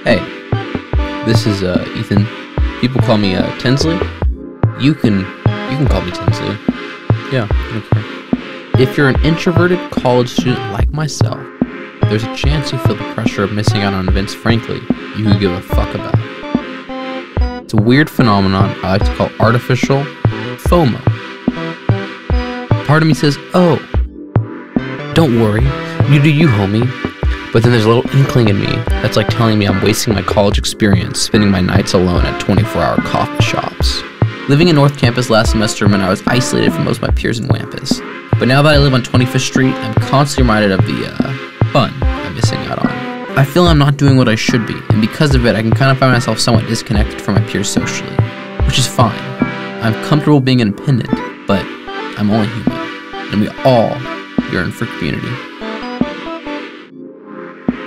Hey, this is, Ethan. People call me, Tinsley. You can call me Tinsley. Yeah, okay. If you're an introverted college student like myself, there's a chance you feel the pressure of missing out on events, frankly, you could give a fuck about. It's a weird phenomenon I like to call artificial FOMO. Part of me says, oh, don't worry, you do you, homie. But then there's a little inkling in me that's like telling me I'm wasting my college experience spending my nights alone at 24-hour coffee shops. Living in North Campus last semester meant I was isolated from most of my peers in Wampus. But now that I live on 25th Street, I'm constantly reminded of the fun I'm missing out on. I feel I'm not doing what I should be, and because of it, I can kind of find myself somewhat disconnected from my peers socially, which is fine. I'm comfortable being independent, but I'm only human, and we all yearn for community.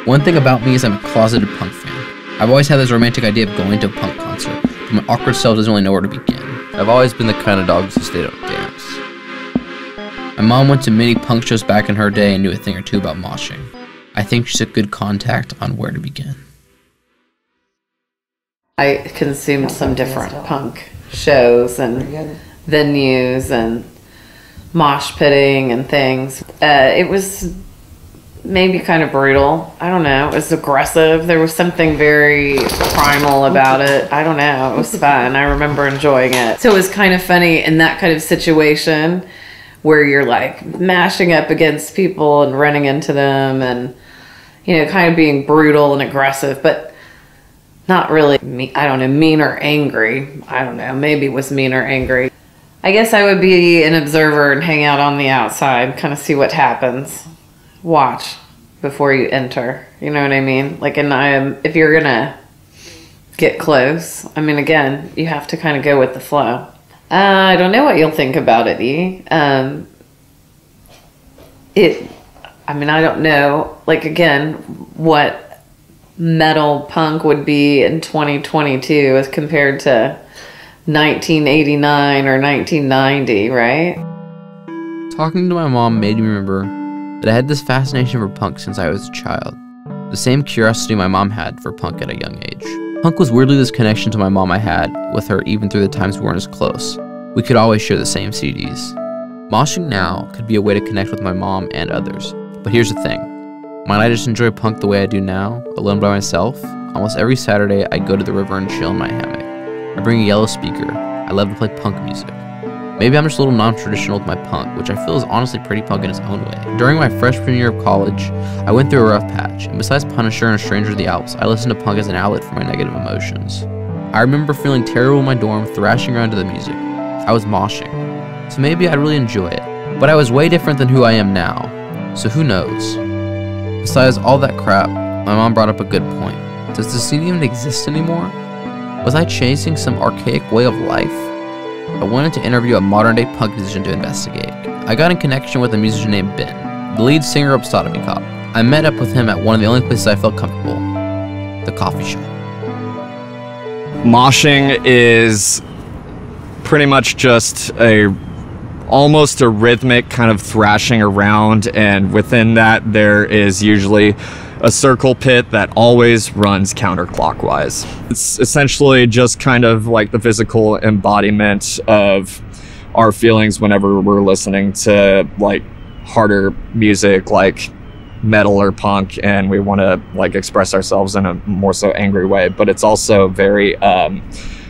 One thing about me is I'm a closeted punk fan. I've always had this romantic idea of going to a punk concert, but my awkward self doesn't really know where to begin. I've always been the kind of dog who stayed out of dance. My mom went to many punk shows back in her day and knew a thing or two about moshing. I think she's a good contact on where to begin. I consumed some different punk shows and venues and mosh pitting and things. It was maybe kind of brutal. I don't know. It was aggressive. There was something very primal about it. I don't know. It was fun. I remember enjoying it. So it was kind of funny in that kind of situation where you're like mashing up against people and running into them and, you know, kind of being brutal and aggressive, but not really, I don't know, mean or angry. I don't know. Maybe it was mean or angry. I guess I would be an observer and hang out on the outside, kind of see what happens. Watch before you enter, you know what I mean? Like, and if you're gonna get close, I mean, again, you have to kind of go with the flow. I don't know what you'll think about it, E. I mean, I don't know, like, again, what metal punk would be in 2022 as compared to 1989 or 1990, right? Talking to my mom made me remember that I had this fascination for punk since I was a child. The same curiosity my mom had for punk at a young age. Punk was weirdly this connection to my mom I had with her even through the times we weren't as close. We could always share the same CDs. Moshing now could be a way to connect with my mom and others. But here's the thing. Might I just enjoy punk the way I do now, alone by myself? Almost every Saturday, I go to the river and chill in my hammock. I bring a yellow speaker. I love to play punk music. Maybe I'm just a little non-traditional with my punk, which I feel is honestly pretty punk in its own way. During my freshman year of college, I went through a rough patch, and besides Punisher and Stranger of the Alps, I listened to punk as an outlet for my negative emotions. I remember feeling terrible in my dorm, thrashing around to the music. I was moshing, so maybe I'd really enjoy it. But I was way different than who I am now, so who knows? Besides all that crap, my mom brought up a good point. Does the scene even exist anymore? Was I chasing some archaic way of life? I wanted to interview a modern-day punk musician to investigate. I got in connection with a musician named Ben, the lead singer of Sodomy Cop. I met up with him at one of the only places I felt comfortable, the coffee shop. Moshing is pretty much just almost a rhythmic kind of thrashing around, and within that there is usually a circle pit that always runs counterclockwise. It's essentially just kind of like the physical embodiment of our feelings whenever we're listening to like harder music like metal or punk, and we want to like express ourselves in a more so angry way, but it's also very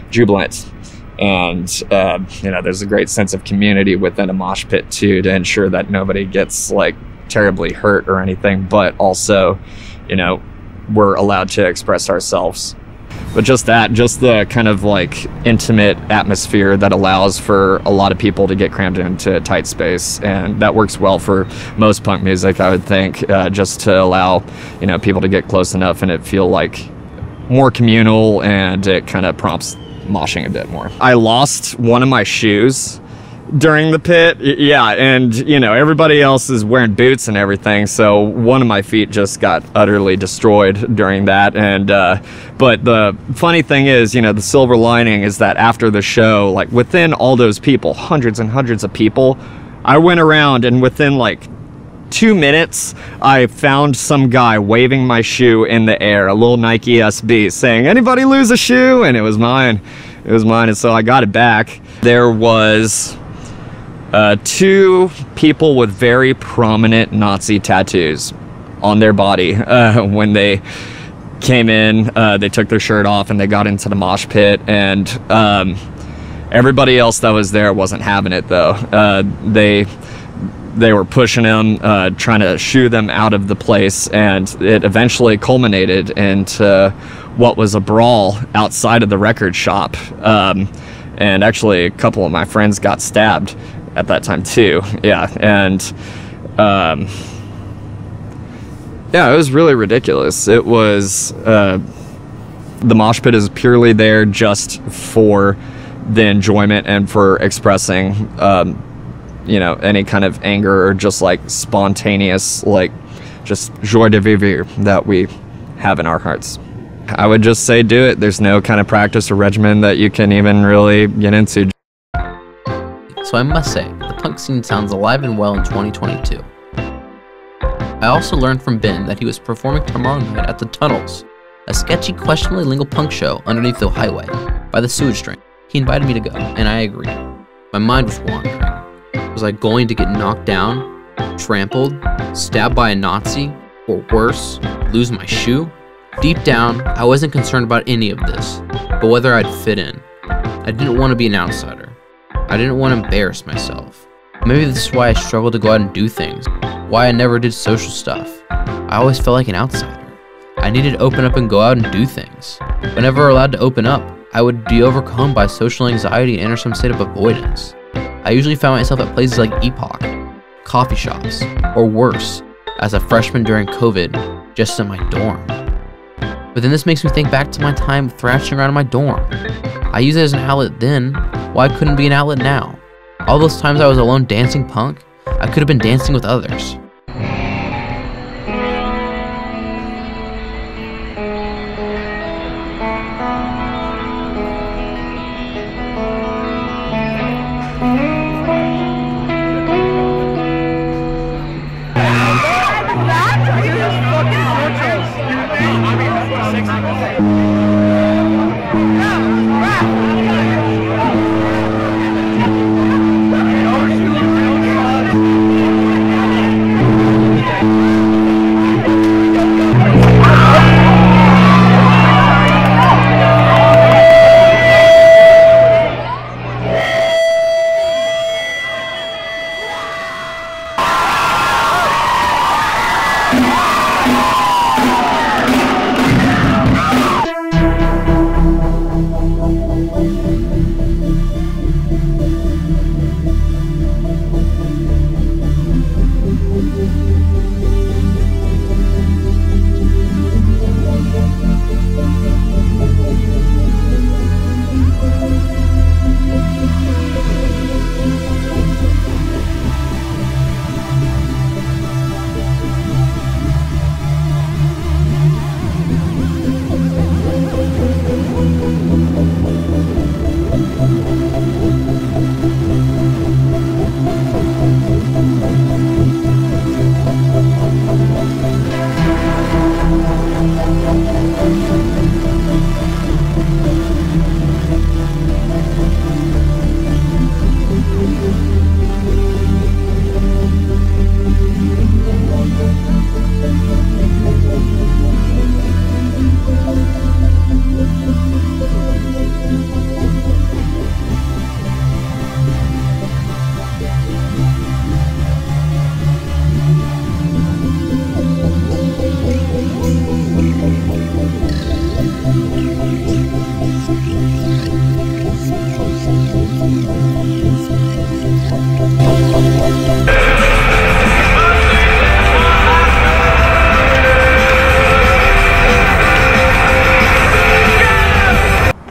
jubilant. And you know, there's a great sense of community within a mosh pit too, to ensure that nobody gets like terribly hurt or anything, but also, you know, we're allowed to express ourselves. But just the kind of like intimate atmosphere that allows for a lot of people to get crammed into a tight space, and that works well for most punk music, I would think, just to allow, you know, people to get close enough and it feel like more communal, and it kind of prompts moshing a bit more. I lost one of my shoes during the pit, yeah, and you know, everybody else is wearing boots and everything, so one of my feet just got utterly destroyed during that. And but the funny thing is, you know, the silver lining is that after the show, like within all those people, hundreds and hundreds of people, I went around and within like 2 minutes, I found some guy waving my shoe in the air, a little Nike SB, saying, "Anybody lose a shoe?" And it was mine. It was mine, and so I got it back. There was 2 people with very prominent Nazi tattoos on their body. When they came in, they took their shirt off and they got into the mosh pit, and everybody else that was there wasn't having it, though. They were pushing him, trying to shoo them out of the place, and it eventually culminated into what was a brawl outside of the record shop. And actually, a couple of my friends got stabbed at that time too. Yeah, and yeah, it was really ridiculous. It was the mosh pit is purely there just for the enjoyment and for expressing you know, any kind of anger or just like spontaneous, like just joie de vivre that we have in our hearts. I would just say do it. There's no kind of practice or regimen that you can even really get into. So I must say, the punk scene sounds alive and well in 2022. I also learned from Ben that he was performing tomorrow night at the Tunnels, a sketchy, questionably legal punk show underneath the highway by the sewage drain. He invited me to go, and I agreed. My mind was wandering. Was I going to get knocked down, trampled, stabbed by a Nazi, or worse, lose my shoe? Deep down, I wasn't concerned about any of this, but whether I'd fit in. I didn't want to be an outsider. I didn't want to embarrass myself. Maybe this is why I struggled to go out and do things, why I never did social stuff. I always felt like an outsider. I needed to open up and go out and do things. Whenever allowed to open up, I would be overcome by social anxiety and enter some state of avoidance. I usually found myself at places like Epoch, coffee shops, or worse, as a freshman during COVID, just in my dorm. But then this makes me think back to my time thrashing around in my dorm. I used it as an outlet then, why couldn't it be an outlet now? All those times I was alone dancing punk, I could have been dancing with others.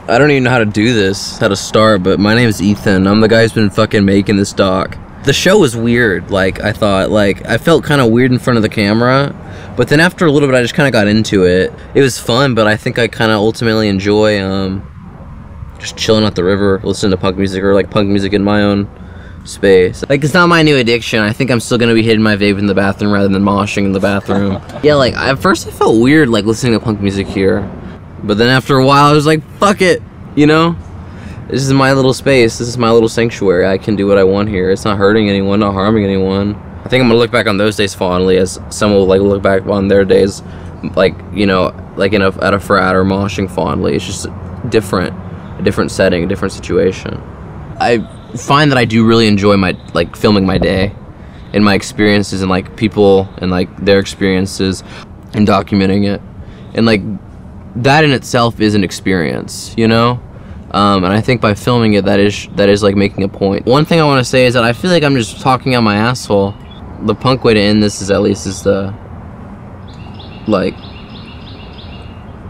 I don't even know how to do this, how to start, but my name is Ethan. I'm the guy who's been fucking making this doc. The show was weird, like, I thought, like, I felt kind of weird in front of the camera, but then after a little bit I just kind of got into it. It was fun, but I think I kind of ultimately enjoy, just chilling at the river, listening to punk music, or like punk music in my own space. Like, it's not my new addiction. I think I'm still gonna be hitting my vape in the bathroom rather than moshing in the bathroom. Yeah, like, at first I felt weird, like, listening to punk music here. But then after a while, I was like, fuck it, you know? This is my little space. This is my little sanctuary. I can do what I want here. It's not hurting anyone, not harming anyone. I think I'm gonna look back on those days fondly, as some will, like, look back on their days, like, you know, like at a frat or moshing fondly. It's just a different setting, a different situation. I find that I do really enjoy my, like, filming my day and my experiences and, like, people and, like, their experiences and documenting it. And, like, that in itself is an experience, you know? And I think by filming it, that is like making a point. One thing I want to say is that I feel like I'm just talking out my asshole. The punk way to end this is the, like,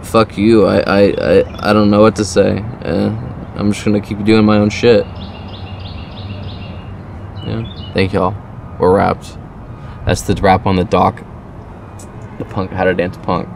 fuck you. I don't know what to say. I'm just gonna keep doing my own shit. Yeah. Thank y'all. We're wrapped. That's the wrap on the doc. The punk, how to dance punk.